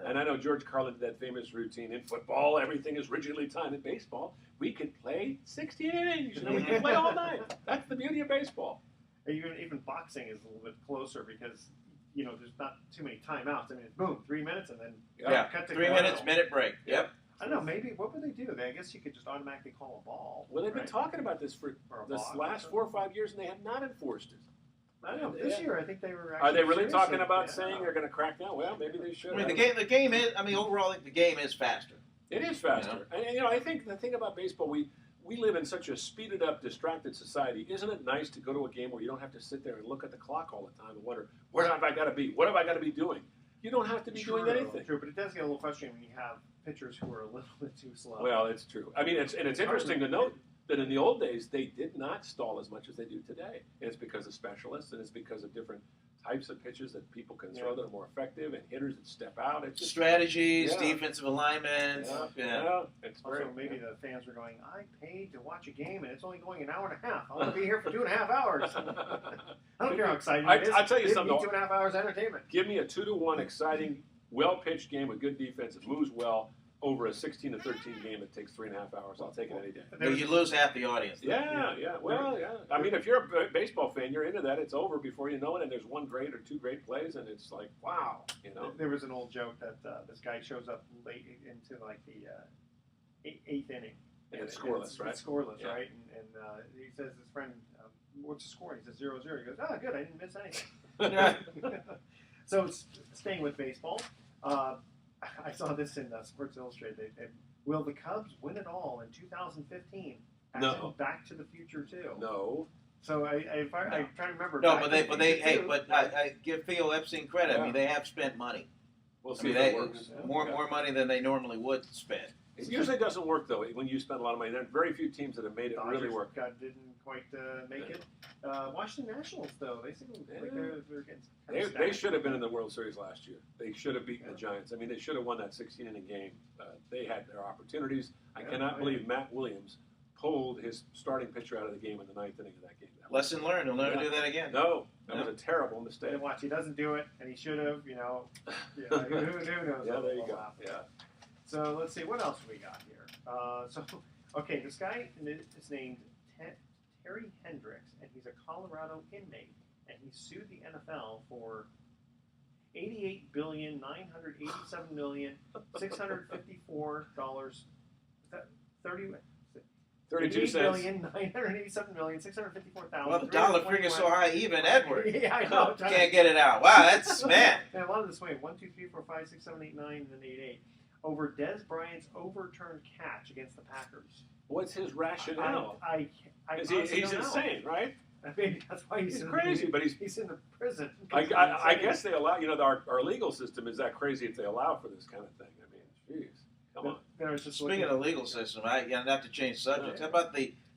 And I know George Carlin did that famous routine. In football, everything is rigidly timed. In baseball, we could play 60 innings. We could play all night. That's the beauty of baseball. Even boxing is a little bit closer because there's not too many timeouts. I mean, it's boom, 3 minutes, and then cut to 3 minutes, minute break. Yep. I don't know. Maybe what would they do? I guess you could just automatically call a ball. Well, they've been right? talking about this for Or a this block or last something. 4 or 5 years, and they have not enforced it. I don't know. This year, I think they were. Are they really seriously- talking about yeah. saying they're going to crack down? Well, maybe they should. I mean, the game is. I mean, overall, the game is faster. It is faster. And I think the thing about baseball, we live in such a speeded up, distracted society. Isn't it nice to go to a game where you don't have to sit there and look at the clock all the time and wonder, where have I got to be? What have I got to be doing? You don't have to be doing anything. True, but it does get a little frustrating when you have pitchers who are a little bit too slow. Well, it's true. I mean, it's interesting to note that in the old days, they did not stall as much as they do today. And it's because of specialists, and it's because of different types of pitches that people can throw that are more effective, and hitters that step out. It's just, Strategies, defensive alignment. It's Also, very, maybe the fans were going, I paid to watch a game, and it's only going an hour and a half. I'm going to be here for 2.5 hours. I don't care how exciting it is. I'll tell you Give something. me 2.5 hours entertainment. Give me a 2-1 exciting, well-pitched game with good defense that moves well over a 16-13 game that takes 3.5 hours. I'll take it any day. But you lose half the audience. Though. Yeah. Well, yeah. I mean, if you're a baseball fan, you're into that. It's over before you know it, and there's one great or two great plays, and it's like, wow, There was an old joke that this guy shows up late into like the eighth inning. And it's scoreless, right? It's scoreless, Yeah. right? And he says his friend, what's the score? He says 0-0. He goes, oh, good, I didn't miss anything. So staying with baseball, I saw this in Sports Illustrated. Will the Cubs win it all in 2015? No. Back to the Future too. No. So I'm trying to remember. No, Back but to the Future too. I give Theo Epstein credit. I mean, they have spent money. We'll I see mean, if it works. more money than they normally would spend. It usually doesn't work, though, when you spend a lot of money. There are very few teams that have made it really work. Didn't quite make it. Washington Nationals, though, they seem like they're getting They should have been in the World Series last year. They should have beaten the Giants. I mean, they should have won that 16-inning game. They had their opportunities. I cannot believe Matt Williams pulled his starting pitcher out of the game in the 9th inning of that game. Lesson learned. He'll never do that again. No, that was a terrible mistake. And watch, he doesn't do it, and he should have. Who knows? Yeah, there you go. Yeah. So let's see, what else we got here? This guy is named Terry Hendricks, and he's a Colorado inmate, and he sued the NFL for $88,987,654. 32 cents. $88,987,654,000. Well, the dollar figure's so high, even Edward Yeah, I know. can't get it out. Wow, that's man. And a lot of this way, 1, 2, 3, 4, 5, 6, 7, 8, 9, and then 8, 8. Over Des Bryant's overturned catch against the Packers. What's his rationale? He's He's insane, right? I mean, that's why He's crazy, but he's in the prison. I guess they allow. Our legal system is that crazy if they allow for this kind of thing. I mean, jeez, come on. Speaking of the legal system, not to change subjects. How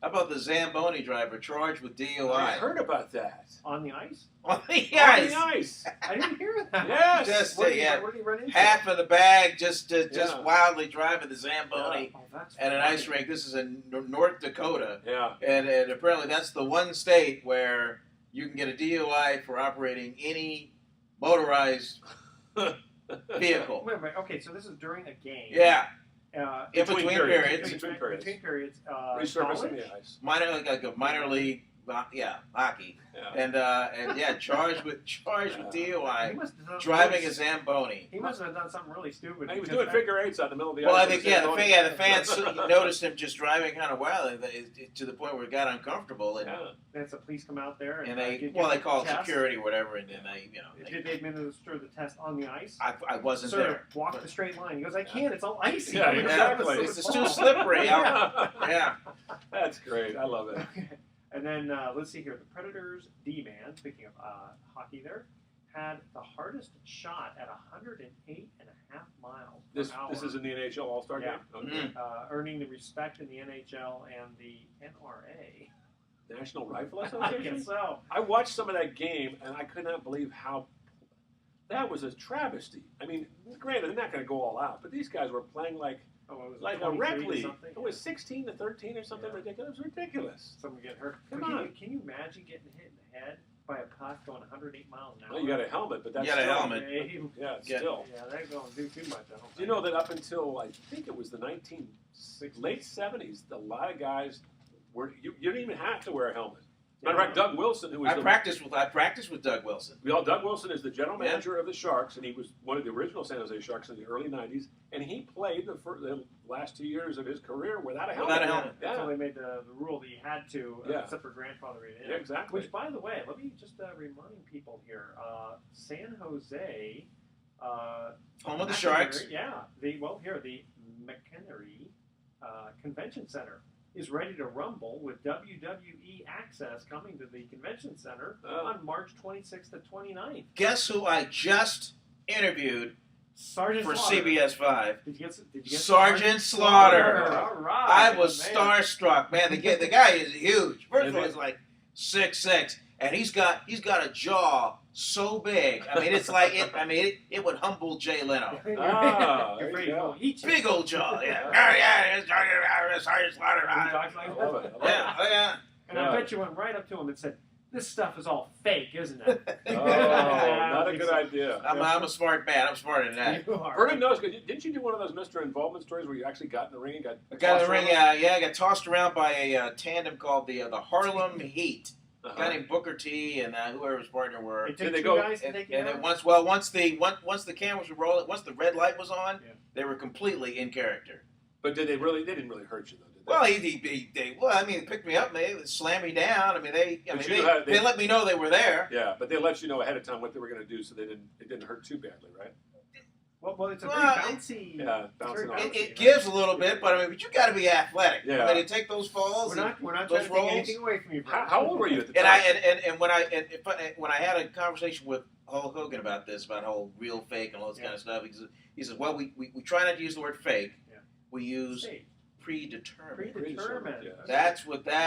about the Zamboni driver charged with DUI? I heard about that. On the ice? On the On the ice. I didn't hear that. Yes. Just What did he run into? half of the bag, just wildly driving the Zamboni that's at an funny. ice rink. This is in North Dakota, Yeah. and apparently that's the one state where you can get a DUI for operating any motorized vehicle. Wait. Okay, so this is during a game. Yeah, in Between between periods. periods, Between periods. Resurfacing College? the ice. like a minor league, hockey, Yeah. and charged with DUI, He must have done driving a Zamboni. He must have done something really stupid. And he was because doing figure eights out in the middle of the Well, ice. I think the fans noticed him just driving kind of wildly to the point where it got uncomfortable, and That's the police come out there and they they called test. security or whatever, and then Did they administer the test on the ice? I wasn't Sir, there. walk the straight line. He goes, I can't. It's all icy. Yeah, exactly. It's too slippery. Yeah. That's great. I love it. Okay. And then let's see here. The Predators D-man, speaking of hockey there, had the hardest shot at 108.5 miles per hour. This is in the NHL All-Star Yeah. game? Okay. Earning the respect in the NHL and the NRA. National Rifle I Association? guess so. I watched some of that game, and I could not believe how that was a travesty. I mean, granted, they're not going to go all out, but these guys were playing like a rec league. It was 16 to 13 or something ridiculous. It was ridiculous. Someone get hurt. Come on. Can you imagine getting hit in the head by a puck going 108 miles an hour? Well, you got a helmet, but that's You got a still, helmet. Yeah, still. Yeah, they're going to do too much. I don't Do you know that up until I think it was the late 70s, a lot of guys were you didn't even have to wear a helmet. Matter of fact, Doug Wilson, who was I practiced with Doug Wilson. Doug Wilson is the general manager of the Sharks, and he was one of the original San Jose Sharks in the early '90s. And he played the last 2 years of his career without a helmet. Without a helmet. Yeah. Until they made the rule that you had to, except for grandfather. Yeah, exactly. Which, by the way, let me just remind people here: San Jose, home of the Sharks. Yeah. The McHenry Convention Center is ready to rumble with WWE access coming to the convention center on March 26th to 29th. Guess who I just interviewed Sergeant for Slaughter. CBS 5? Did you get Sergeant Slaughter. All right. I was starstruck, man. The guy is huge. First of all, he's like 6'6", and he's got a jaw so big. I mean, it's like it would humble Jay Leno. There you go. Big old jaw. Yeah. Sergeant Slaughter. He talks like I love it. Yeah. And I bet you went right up to him and said, "This stuff is all fake, isn't it?" Oh, not a good idea. I'm a smart man. I'm smarter than that. You are. Vernon knows. Didn't you do one of those Mr. Involvement stories where you actually got in the ring and got I got in the ring. around? I got tossed around by a tandem called the Harlem Heat. A guy named Booker T and whoever his partner were. It took Did they two go- guys to take you And down? then once the cameras were rolling, once the red light was on, they were completely in character. But did they really? They didn't really hurt you though, did they? Well, they picked me up, they slammed me down. I mean, they But let me know they were there. Yeah, but they let you know ahead of time what they were going to do, so it didn't hurt too badly, right? Well, it's a Well, very bouncy. Yeah, it's bouncing very off. bouncy, It gives a little bit, but you got to be athletic. Yeah. I mean, to take those falls. We're not trying those to take rolls. anything away from you. How old were you at the And time? when I had a conversation with Hulk Hogan about this, about whole real, fake, and all this kind of stuff, he says, well, we try not to use the word fake. Yeah. We use Hey, predetermined. predetermined. Yeah. That's what they use.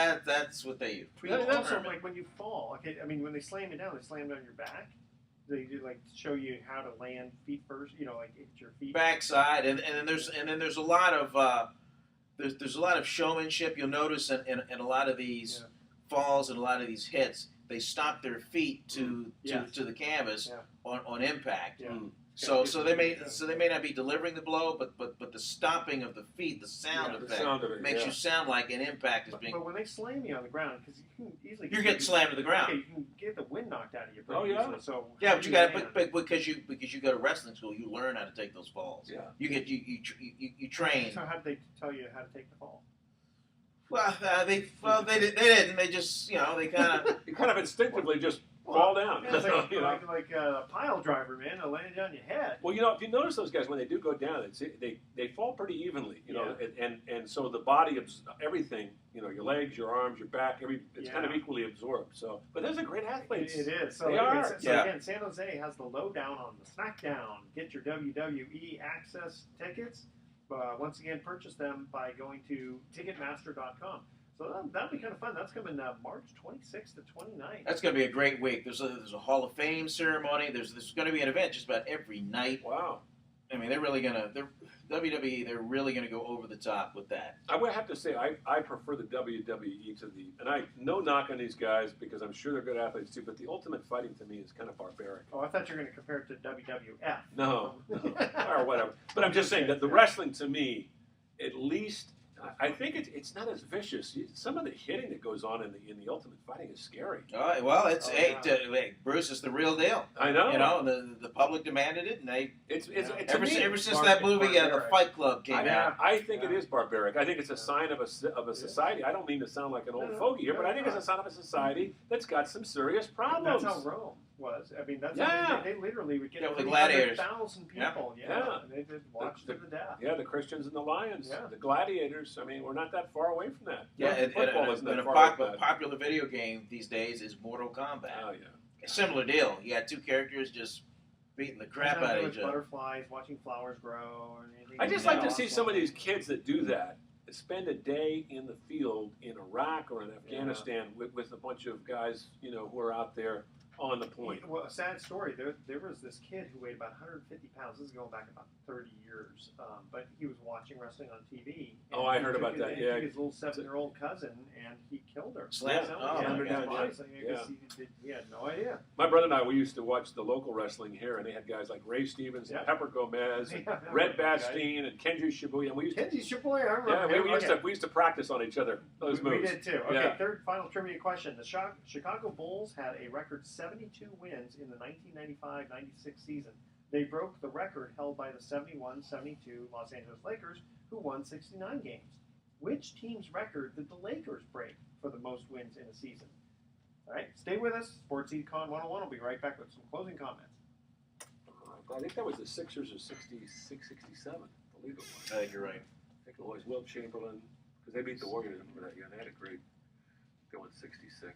That's also Predetermined. like when you fall. Okay, I mean when they slam you down, they slam you on your back. They do like show you how to land feet first. You know, like hit your feet. Backside, and then there's a lot of there's a lot of showmanship. You'll notice in a lot of these falls and a lot of these hits, they stop their feet to the canvas on impact. Yeah. So they may not be delivering the blow, but the stomping of the feet, the sound The effect sound of it, makes you sound like an impact is being. But when they slam you on the ground, because you can easily You're getting slammed to the ground. Okay, you can get the wind knocked out of you. Oh, yeah. Easily, so Yeah, but you got land? because you go to wrestling school, you learn how to take those falls. Yeah. You train. So how did they tell you how to take the fall? Well, they didn't. They just they kind of. You kind of instinctively just fall down. Yeah, it's like, You know? like a pile driver, man. They'll land on your head. Well, if you notice those guys when they do go down, they fall pretty evenly, and so the body everything, your legs, your arms, your back, it's kind of equally absorbed. So, but those are great athletes. It is. So They are. So again, San Jose has the lowdown on the SmackDown. Get your WWE access tickets. Once again, purchase them by going to Ticketmaster.com. So that'll be kind of fun. That's coming March 26th to 29th. That's going to be a great week. There's a Hall of Fame ceremony. There's going to be an event just about every night. Wow. I mean, WWE. They're really going to go over the top with that. I would have to say I prefer the WWE to and I no knock on these guys because I'm sure they're good athletes too, but the Ultimate Fighting to me is kind of barbaric. Oh, I thought you were going to compare it to WWF. No, or whatever. But I'm just saying that the wrestling to me, at least, I think it's not as vicious. Some of the hitting that goes on in the Ultimate Fighting is scary. All right, well, Bruce is the real deal. I know. The public demanded it, and ever since that movie, the Fight Club came out. I think it is barbaric. I think it's a sign of a society. I don't mean to sound like an old fogey here, but I think it's a sign of a society that's got some serious problems. That's how Rome was. I mean, that's Yeah. how they literally would get the gladiators. 300,000 people. Yeah. And they did watch to the death. Yeah, the Christians and the Lions, Yeah. the gladiators. I mean, we're not that far away from that. Yeah, Football isn't and that a far away from that. popular video game these days is Mortal Kombat. Oh, yeah. Similar deal. You got two characters just beating the crap out of each other. Butterflies, watching flowers grow. Or anything. I just like to see some of these kids that do that. to spend a day in the field in Iraq or in Afghanistan with a bunch of guys, who are out there on the point. Well, a sad story. There was this kid who weighed about 150 pounds. This is going back about 30 years. But he was watching wrestling on TV. Oh, I heard about that. Yeah, his little 7-year-old cousin, and he killed her. Slammed her. He had no idea. My brother and I, we used to watch the local wrestling here, and they had guys like Ray Stevens and Pepper Gomez, and Red Bastien, and Kenji Shibuya. And we used to, Shibuya, I remember. Yeah, we used to practice on each other. Those moves. We did too. Okay, third final trivia question. The Chicago Bulls had a record 72 wins in the 1995-96 season. They broke the record held by the 71-72 Los Angeles Lakers, who won 69 games. Which team's record did the Lakers break for the most wins in a season? All right, stay with us. Sports Econ 101 will be right back with some closing comments. I think that was the Sixers of 66, 67. The legal one. I think you're right. I think it was Will Chamberlain, because they beat the Warriors. I remember that year. They had a great, they won 66.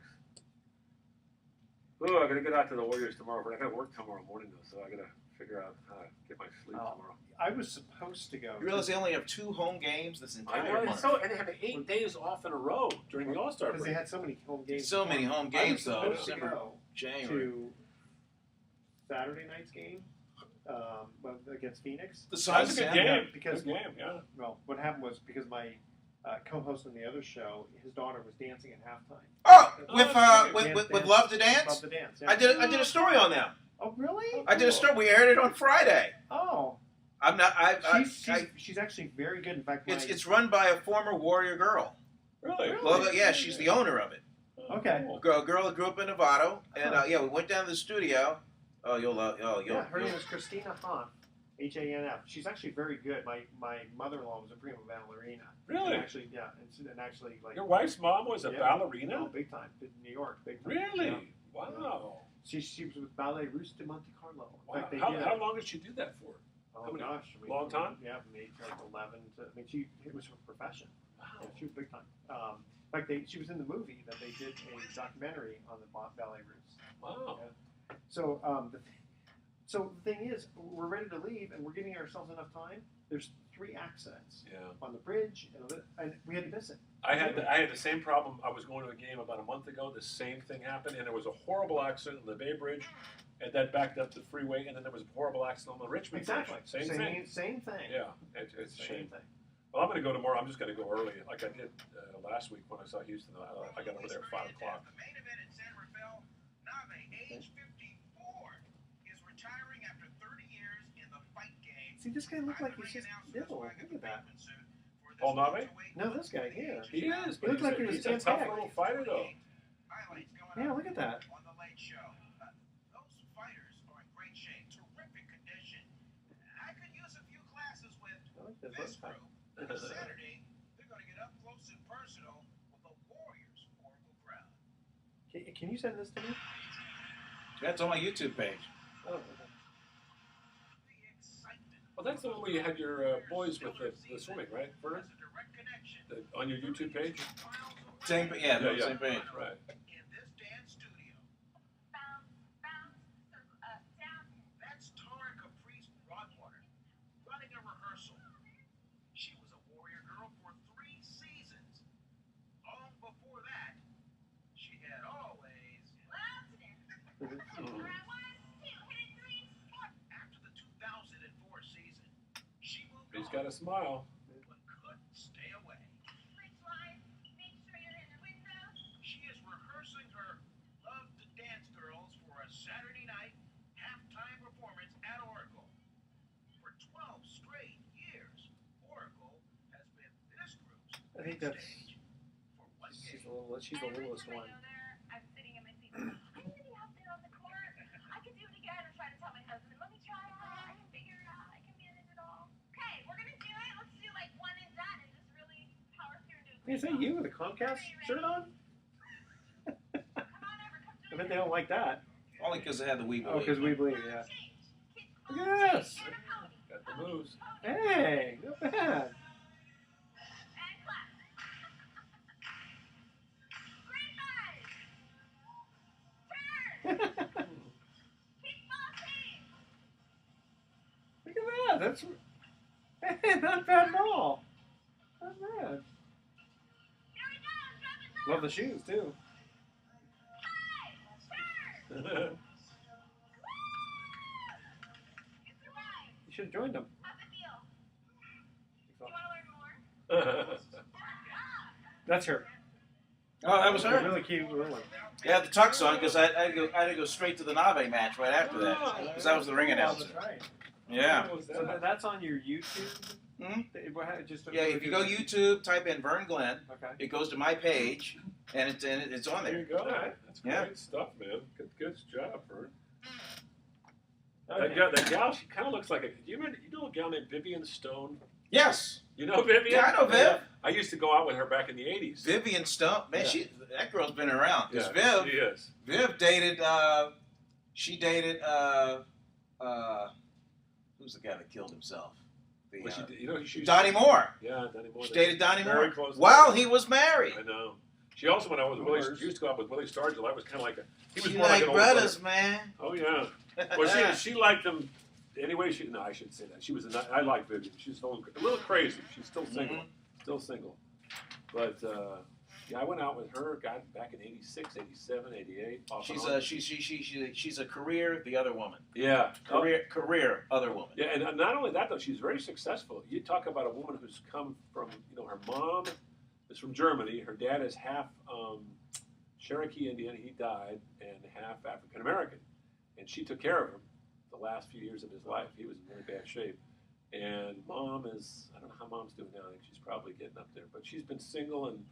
Oh, I got to get out to the Warriors tomorrow, but I got to work tomorrow morning, though, so I got to figure out how to get my sleep tomorrow. I was supposed to go. You realize they only have 2 home games this entire month? And they have 8 days off in a row during the All-Star break. Because they had so many home games. So many home games, though. I was supposed to go January. to Saturday night's game against Phoenix. The Suns. That's a good game. Because good game, yeah. Well, what happened was because my co-host on the other show, his daughter was dancing at halftime. Oh, with Love to Dance? Love to Dance, yeah. I did a story on them. Oh, really? I did a story. We aired it on Friday. Oh. I'm not. She's actually very good. In fact, it's run by a former Warrior girl. Really? Well, yeah, she's the owner of it. Okay. A girl who grew up in Novato, and we went down to the studio. Oh, you'll love. Her name is Christina Hanf, Hanf. She's actually very good. My mother-in-law was a prima ballerina. Really? And actually, like your wife's mom was a ballerina. Oh, big time, in New York, big time. Really? Yeah. Wow. She was with Ballet Russe de Monte Carlo. Wow. Fact, how long did she do that for? Oh gosh, long time. Yeah, maybe like 11 to. I mean, it was her profession. Wow. Yeah, she was big time. In fact, she was in the movie that they did a documentary on the Ballet Russe. Wow. Yeah. So so the thing is, we're ready to leave, and we're giving ourselves enough time. There's 3 accidents on the bridge, and we had to miss it. I had the same problem. I was going to a game about a month ago. The same thing happened, and there was a horrible accident on the Bay Bridge, and that backed up the freeway, and then there was a horrible accident on the Richmond Bridge. Same thing. Same thing. Yeah, it's a shame. Thing. Well, I'm going to go tomorrow. I'm just going to go early, like I did last week when I saw Houston. I got over there at 5 o'clock. The main event in San Rafael, Nave, age 54, is retiring after 30 years in the fight game. See, this guy looked like he's just little. Look at that. Paul Nave? No, this guy here. He is, He looked like he was he's a tough little fighter, though. Yeah, look at that. On the Late Show. Those fighters are in great shape, terrific condition. I could use a few classes with this group. Saturday, they're going to get up close and personal with the Warriors' horrible crowd. Can you send this to me? That's on my YouTube page. Oh, Well, that's the one where you had your boys with the swimming, right, Vernon? On your YouTube page? Same page. Right. In this dance studio. That's Tara Caprice Broadwater running a rehearsal. She was a Warrior girl for 3 seasons. Long before that, she had always loved it. After the 2004 season, she moved He's on, got a smile. but couldn't stay away. She is rehearsing her Love to Dance Girls for a Saturday night halftime performance at Oracle. For 12 straight years, Oracle has been this group's I think main that's. stage for one She's game. the littlest one. I'm sitting in my seat. I'm gonna be out there on the court. I can do it again. I'm trying to tell my husband, let me try it out. I can figure it out. I can manage it all. Okay, we're gonna do it. Let's do like one and done and just really power through and do it. Is that you with a Comcast shirt on? Come on over, come I bet they don't like that. Only because they had the We Believe. Oh, because we believe, yeah. Look at this. Got the moves. Hey, not bad. And clap. Green five. Turn. Kickball team. Look at that. That's. Hey, not bad at all. Not bad. Love the shoes too. You should have joined them. That's her. Oh, that was A her? really cute little one. Yeah, the tux on because I had to go straight to the Nave match right after that because that was the ring announcer. That's right. Yeah. So that's on your YouTube? Mhm. Just Yeah, if you go YouTube, type in Vern Glenn, Okay. it goes to my page, and it's on There there. you go. That's great Yeah. stuff, man. Good job, Vern. Okay. That gal, she kind of looks like a. You know a gal named Vivian Stone? Yes. You know Vivian? Yeah, I know Viv. I used to go out with her back in the 80s. Vivian Stone. Man, Yeah. that girl's been around. Because Yeah, Viv, she is. Viv dated, she dated, who's the guy that killed himself? The, Well, she Donnie Moore. Yeah, Donnie Moore. She dated Donnie Very Moore close to while her. he was married. I know. She also went out with Willie. Rumors. She used to go out with Willie Stargell. I was kind of like he was She more like like an older brother. brothers, man. Oh yeah. Well, she liked them. Anyway, no, I shouldn't say that. She was. I like Vivian. She's a little crazy. She's still single. Still single. But yeah, I went out with her. Got back in '86, '87, '88. She's a career the other woman. Yeah. Career other woman. Yeah, and not only that though, she's very successful. You talk about a woman who's come from, her mom is from Germany. Her dad is half Cherokee Indian. He died, and half African American, and she took care of him the last few years of his life. He was in really bad shape. And mom is, I don't know how mom's doing now. I think she's probably getting up there, but she's been single and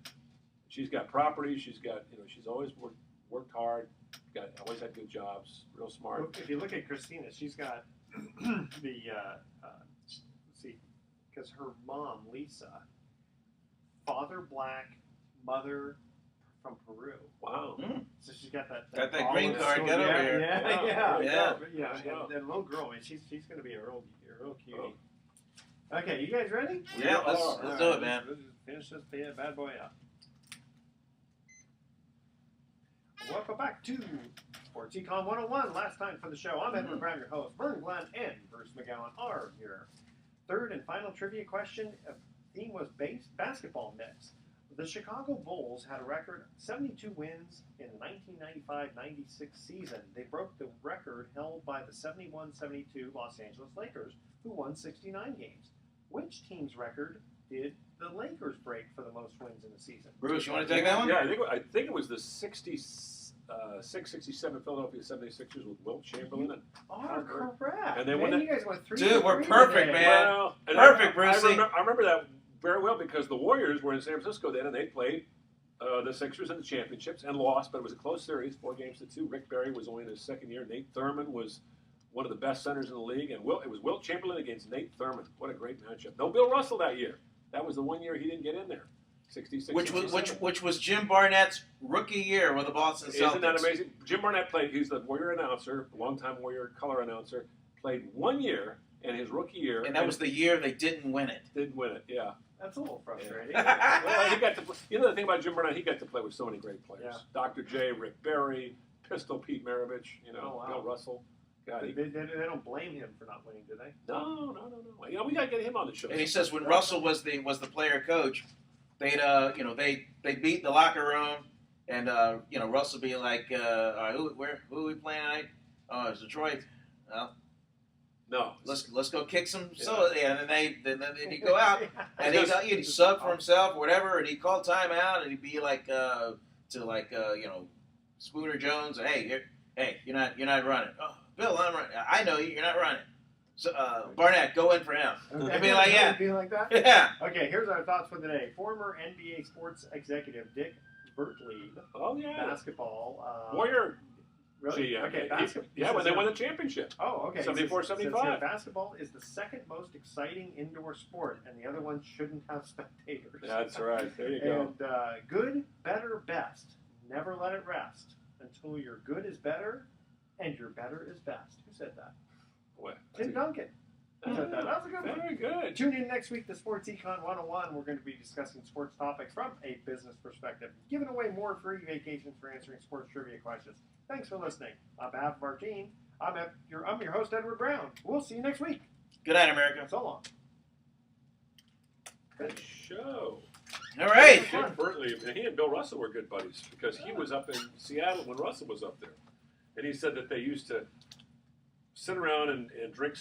she's got property. She's got, she's always worked hard. Always had good jobs. Real smart. Well, if you look at Christina, she's got let's see, because her mom Lisa, father black, mother from Peru. Wow. So she's got that green olive card. story. Get over Yeah, here. yeah. And little girl, man, she's going to be a real cutie. Okay, you guys ready? Yeah, let's do it, man. Let's finish this bad boy up. Welcome back to Sports Econ 101. Last time for the show, I'm Edward Brown, your host. Vern Glenn and Bruce McGowan are your third and final trivia question. Theme was basketball mix. The Chicago Bulls had a record 72 wins in the 1995-96 season. They broke the record held by the 71-72 Los Angeles Lakers, who won 69 games. Which team's record did the Lakers break for the most wins in the season? Bruce, you want to take that one? Yeah, I think it was the 66-67 Philadelphia 76ers with Wilt Chamberlain. And correct. And they man, won you guys went 3 Dude, we're for 3 perfect, today. man. Well, and Perfect, I Brucey. remember that very well because the Warriors were in San Francisco then, and they played the Sixers in the championships and lost, but it was a close series, 4-2. Rick Barry was only in his second year. Nate Thurman was one of the best centers in the league, and it was Wilt Chamberlain against Nate Thurman. What a great matchup. No Bill Russell that year. That was the one year he didn't get in there. 66. Which was Jim Barnett's rookie year with the Boston Celtics. Isn't that amazing? Jim Barnett played. He's the Warrior announcer, longtime Warrior color announcer. Played 1 year, and his rookie year, and that was the year they didn't win it. Didn't win it. Yeah. That's a little frustrating. Well, he got to play. The thing about Jim Barnett, he got to play with so many great players. Yeah. Dr. J, Rick Barry, Pistol Pete Maravich, Oh, wow. Bill Russell. God, They don't blame him for not winning, do they? No. We got to get him on the show. And he says when Russell was the player coach, they'd they beat the locker room, and Russell be like, all right, who are we playing tonight? Oh, it's Detroit. Well, No. let's go kick some. Yeah. So and then he'd go out and he'd sub for himself or whatever, and he'd call timeout, and he'd be like Spooner Jones, hey, you're not running. Oh, Bill, I'm running. I know you. You're not running. So Barnett, go in for him. Okay. And be like, yeah. Be like that? Yeah. Okay, here's our thoughts for the day. Former NBA sports executive Dick Bertlieb. Oh, yeah. Basketball. Warrior. Really? Gee, Okay, basketball. Yeah, when they won the championship. Oh, okay. 74-75. Says here, basketball is the second most exciting indoor sport, and the other one shouldn't have spectators. That's right. There you go. And good, better, best. Never let it rest until your good is better and your better is best. Who said that? What? Tim Duncan. Said that. That was a good one. Very good. Tune in next week to Sports Econ 101. We're going to be discussing sports topics from a business perspective, giving away more free vacations for answering sports trivia questions. Thanks for listening. On behalf of our team, I'm your host, Edward Brown. We'll see you next week. Good night, America. So long. Good show. All right. Dick Burtley, he and Bill Russell were good buddies because he was up in Seattle when Russell was up there. And he said that they used to sit around and drink